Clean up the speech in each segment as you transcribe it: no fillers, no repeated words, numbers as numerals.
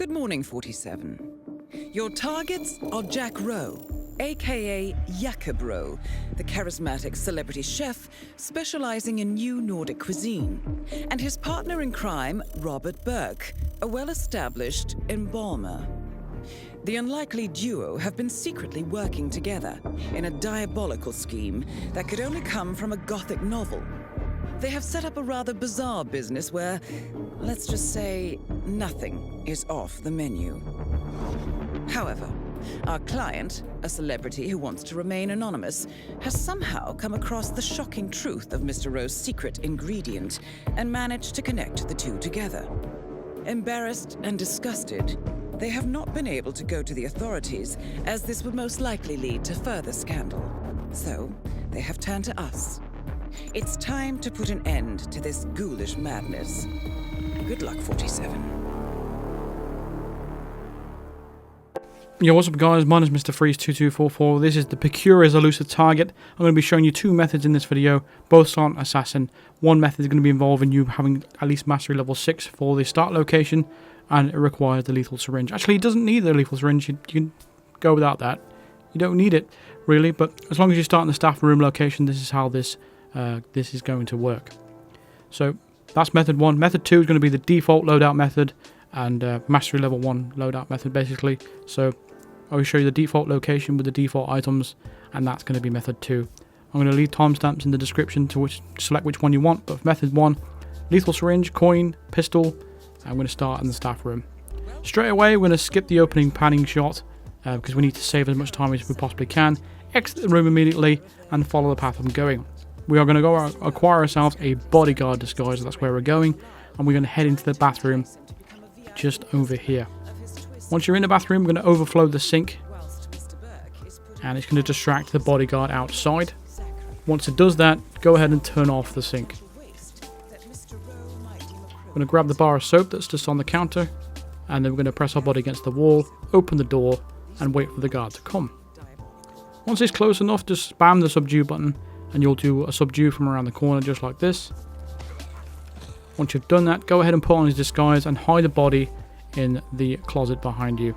Good morning, 47. Your targets are Jack Rowe, aka Jakob Rowe, the charismatic celebrity chef specializing in new Nordic cuisine, and his partner in crime, Robert Burke, a well-established embalmer. The unlikely duo have been secretly working together in a diabolical scheme that could only come from a Gothic novel. They have set up a rather bizarre business where, let's just say, nothing is off the menu. However, our client, a celebrity who wants to remain anonymous, has somehow come across the shocking truth of Mr. Rowe's secret ingredient and managed to connect the two together. Embarrassed and disgusted, they have not been able to go to the authorities, as this would most likely lead to further scandal. So, they have turned to us. It's time to put an end to this ghoulish madness. Good luck, 47. Yo, what's up guys, my name is Mr. Freeze2244. This is the Procurers Elusive Target. I'm going to be showing you two methods in this video, both silent assassin. One method is going to be involving you having at least mastery level 6 for the start location, and it requires the lethal syringe. Actually, it doesn't need the lethal syringe, you can go without that. You don't need it, really, but as long as you start in the staff room location, this is how this is going to work. So, that's method 1. Method 2 is going to be the default loadout method, and mastery level 1 loadout method, basically. So, I will show you the default location with the default items, and that's going to be method 2. I'm going to leave timestamps in the description to select which one you want, but for method 1, lethal syringe, coin, pistol, I'm going to start in the staff room. Straight away, we're going to skip the opening panning shot, because we need to save as much time as we possibly can, exit the room immediately, and follow the path I'm going. We are going to go acquire ourselves a bodyguard disguise, that's where we're going, and we're going to head into the bathroom just over here. Once you're in the bathroom, we're going to overflow the sink, and it's going to distract the bodyguard outside. Once it does that, go ahead and turn off the sink. We're going to grab the bar of soap that's just on the counter, and then we're going to press our body against the wall, open the door, and wait for the guard to come. Once it's close enough, just spam the subdue button, and you'll do a subdue from around the corner just like this. Once you've done that, go ahead and put on his disguise and hide the body in the closet behind you.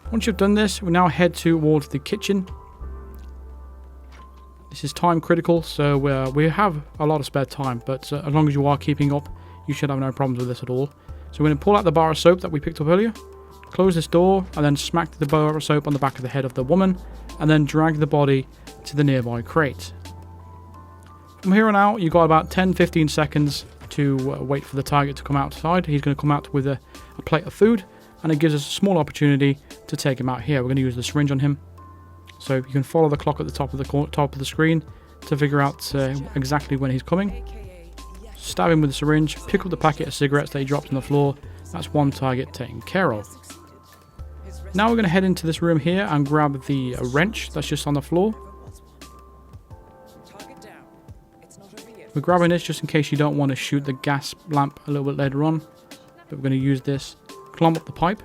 Once you've done this, we now head towards the kitchen. This is time critical, so we have a lot of spare time, but as long as you are keeping up, you should have no problems with this at all. So we're going to pull out the bar of soap that we picked up earlier, close this door, and then smack the bar of soap on the back of the head of the woman, and then drag the body to the nearby crate. From here on out, you've got about 10-15 seconds to wait for the target to come outside. He's going to come out with a plate of food, and it gives us a small opportunity to take him out here. We're going to use the syringe on him. So you can follow the clock at the top of the screen to figure out exactly when he's coming. Stab him with the syringe, pick up the packet of cigarettes that he dropped on the floor. That's one target taken care of. Now we're going to head into this room here and grab the wrench that's just on the floor. We're grabbing this just in case you don't want to shoot the gas lamp a little bit later on. But we're going to use this, climb up the pipe.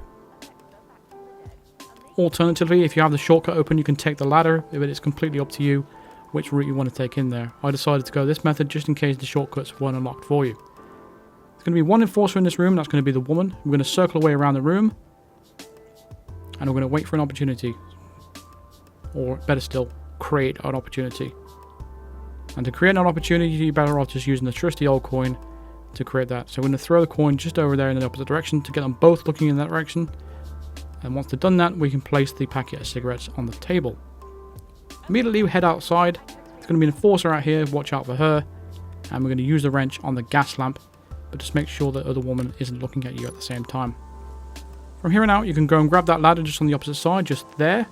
Alternatively, if you have the shortcut open, you can take the ladder, but it's completely up to you which route you want to take in there. I decided to go this method just in case the shortcuts weren't unlocked for you. There's going to be one enforcer in this room, that's going to be the woman. We're going to circle away around the room, and we're going to wait for an opportunity. Or better still, create an opportunity. And to create an opportunity, you're better off just using the trusty old coin to create that. So we're going to throw the coin just over there in the opposite direction to get them both looking in that direction. And once they've done that, we can place the packet of cigarettes on the table. Immediately we head outside. There's going to be an enforcer out here, watch out for her. And we're going to use the wrench on the gas lamp, but just make sure the other woman isn't looking at you at the same time. From here on out, you can go and grab that ladder just on the opposite side, just there.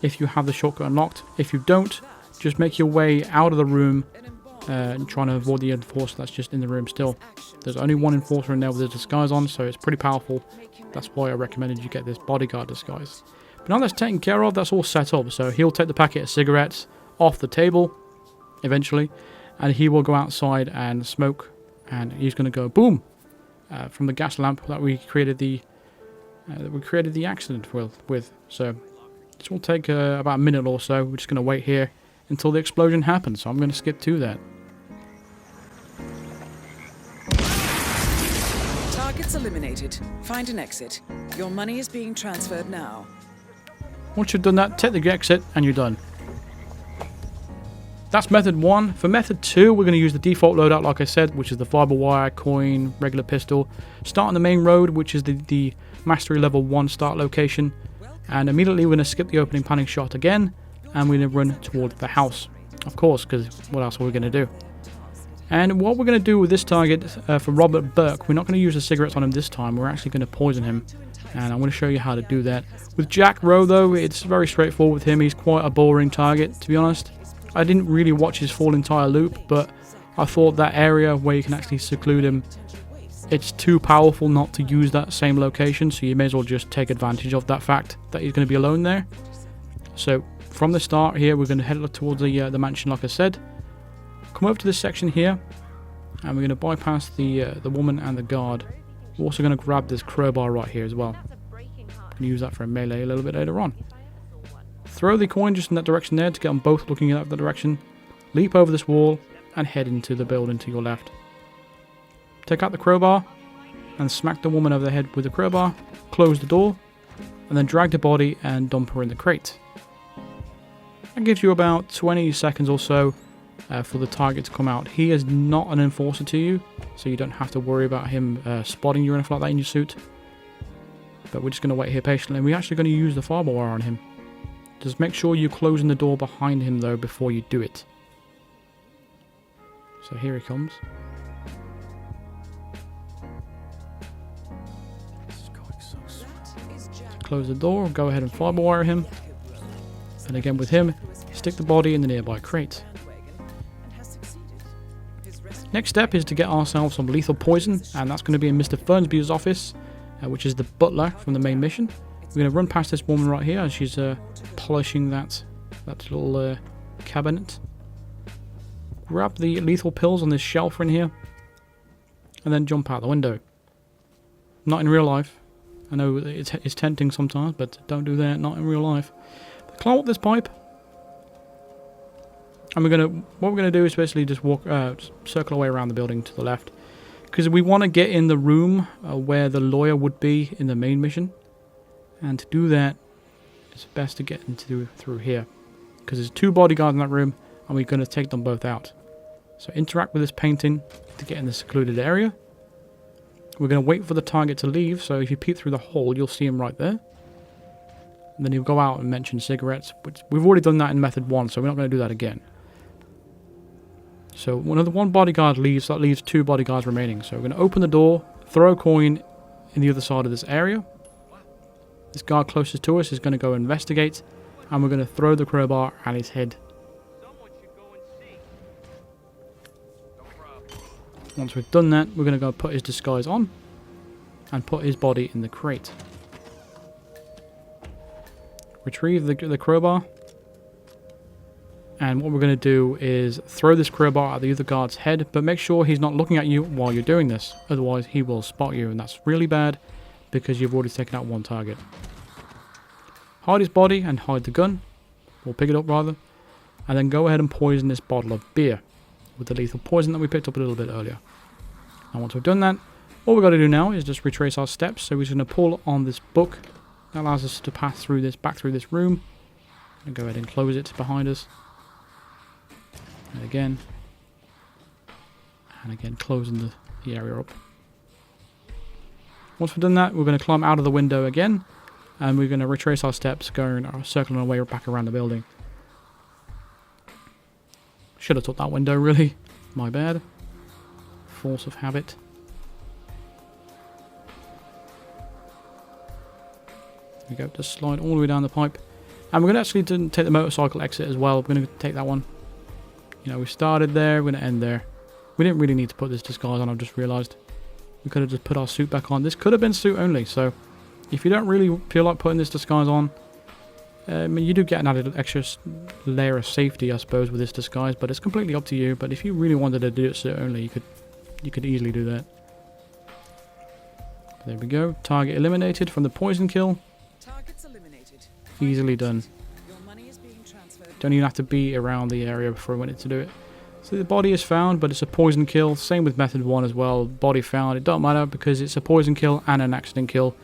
If you have the shortcut unlocked. If you don't, just make your way out of the room and trying to avoid the enforcer that's just in the room still. There's only one enforcer in there with a disguise on, so it's pretty powerful. That's why I recommended you get this bodyguard disguise. But now that's taken care of, that's all set up. So he'll take the packet of cigarettes off the table, eventually, and he will go outside and smoke, and he's going to go boom from the gas lamp that we created the accident with. So this will take about a minute or so. We're just going to wait here until the explosion happens, so I'm going to skip to that. Targets eliminated. Find an exit. Your money is being transferred now. Once you've done that, take the exit and you're done. That's method 1. For method 2, we're going to use the default loadout, like I said, which is the fiber wire, coin, regular pistol. Start on the main road, which is the mastery level 1 start location. And immediately we're going to skip the opening panning shot again, and we're going to run towards the house. Of course, because what else are we going to do? And what we're going to do with this target, for Robert Burke, we're not going to use the cigarettes on him this time. We're actually going to poison him. And I'm going to show you how to do that. With Jack Rowe, though, it's very straightforward with him. He's quite a boring target, to be honest. I didn't really watch his full entire loop, but I thought that area where you can actually seclude him, it's too powerful not to use that same location, so you may as well just take advantage of that fact that he's going to be alone there. So from the start here, we're going to head towards the mansion, like I said. Come over to this section here, and we're going to bypass the woman and the guard. We're also going to grab this crowbar right here as well. And use that for a melee a little bit later on. Throw the coin just in that direction there to get them both looking in that direction. Leap over this wall and head into the building to your left. Take out the crowbar and smack the woman over the head with the crowbar. Close the door and then drag the body and dump her in the crate. That gives you about 20 seconds or so for the target to come out. He is not an enforcer to you, so you don't have to worry about him spotting you or anything like that in your suit. But we're just going to wait here patiently, and we're actually going to use the fiber wire on him. Just make sure you're closing the door behind him though before you do it. So here he comes. Close the door, go ahead and fiber wire him. And again with him, stick the body in the nearby crate. Next step is to get ourselves some lethal poison, and that's going to be in Mr. Fernsby's office, which is the butler from the main mission. We're going to run past this woman right here as she's polishing that little cabinet. Grab the lethal pills on this shelf in here, and then jump out the window. Not in real life. I know it's tempting sometimes, but don't do that, not in real life. But climb up this pipe. And what we're gonna do is basically just walk, circle away around the building to the left, because we want to get in the room where the lawyer would be in the main mission, and to do that, it's best to get through here, because there's 2 bodyguards in that room, and we're going to take them both out. So interact with this painting to get in the secluded area. We're going to wait for the target to leave, so if you peep through the hole, you'll see him right there. And then he'll go out and mention cigarettes, which we've already done that in method 1, so we're not going to do that again. So when one bodyguard leaves, that leaves 2 bodyguards remaining. So we're going to open the door, throw a coin in the other side of this area. This guard closest to us is going to go investigate, and we're going to throw the crowbar at his head. Once we've done that, we're going to go put his disguise on and put his body in the crate. Retrieve the crowbar. And what we're going to do is throw this crowbar at the other guard's head, but make sure he's not looking at you while you're doing this. Otherwise, he will spot you, and that's really bad because you've already taken out 1 target. Hide his body and hide the gun, or pick it up rather, and then go ahead and poison this bottle of beer with the lethal poison that we picked up a little bit earlier. And once we've done that, all we've got to do now is just retrace our steps. So we're just going to pull on this book that allows us to pass through this, back through this room, and go ahead and close it behind us. And again, closing the area up. Once we've done that, we're going to climb out of the window again, and we're going to retrace our steps, circling our way back around the building. Should have took that window, really. My bad. Force of habit. There we go, just slide all the way down the pipe. And we're going to actually take the motorcycle exit as well. We're going to take that one. You know, we started there, we're going to end there. We didn't really need to put this disguise on, I've just realised. We could have just put our suit back on. This could have been suit only, so if you don't really feel like putting this disguise on, you do get an added extra layer of safety, I suppose, with this disguise, but it's completely up to you. But if you really wanted to do it suit only, you could easily do that. There we go. Target eliminated from the poison kill. Targets eliminated. Easily done. Your money is being transferred. Don't even have to be around the area before we went to do it. So the body is found, but it's a poison kill. Same with method 1 as well. Body found. It don't matter because it's a poison kill and an accident kill.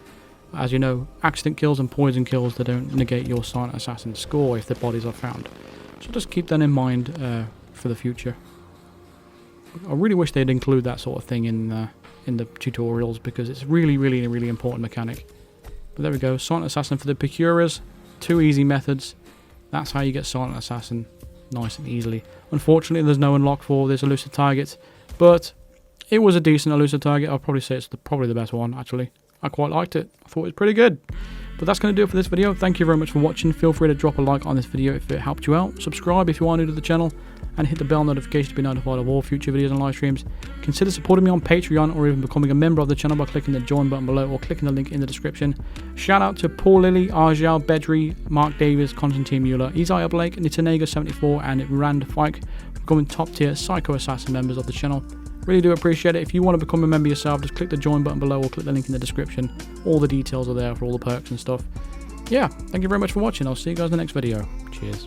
As you know, accident kills and poison kills, they don't negate your silent assassin score if the bodies are found. So just keep that in mind for the future. I really wish they'd include that sort of thing in the tutorials because it's really, really, really important mechanic. But there we go, silent assassin for the procurers. 2 easy methods. That's how you get silent assassin nice and easily. Unfortunately, there's no unlock for this elusive target, but it was a decent elusive target. I'll probably say it's probably the best one actually. I quite liked it. I thought it was pretty good. But that's going to do it for this video. Thank you very much for watching. Feel free to drop a like on this video if it helped you out. Subscribe if you are new to the channel. And hit the bell notification to be notified of all future videos and live streams. Consider supporting me on Patreon or even becoming a member of the channel by clicking the join button below or clicking the link in the description. Shout out to Paul Lilly, Arjal, Bedri, Mark Davis, Constantine Mueller, Isaiah Blake, Nitanaga74 and Rand Fike for becoming top tier Psycho Assassin members of the channel. Really do appreciate it. If you want to become a member yourself, just click the join button below or click the link in the description. All the details are there for all the perks and stuff. Yeah, thank you very much for watching. I'll see you guys in the next video. Cheers.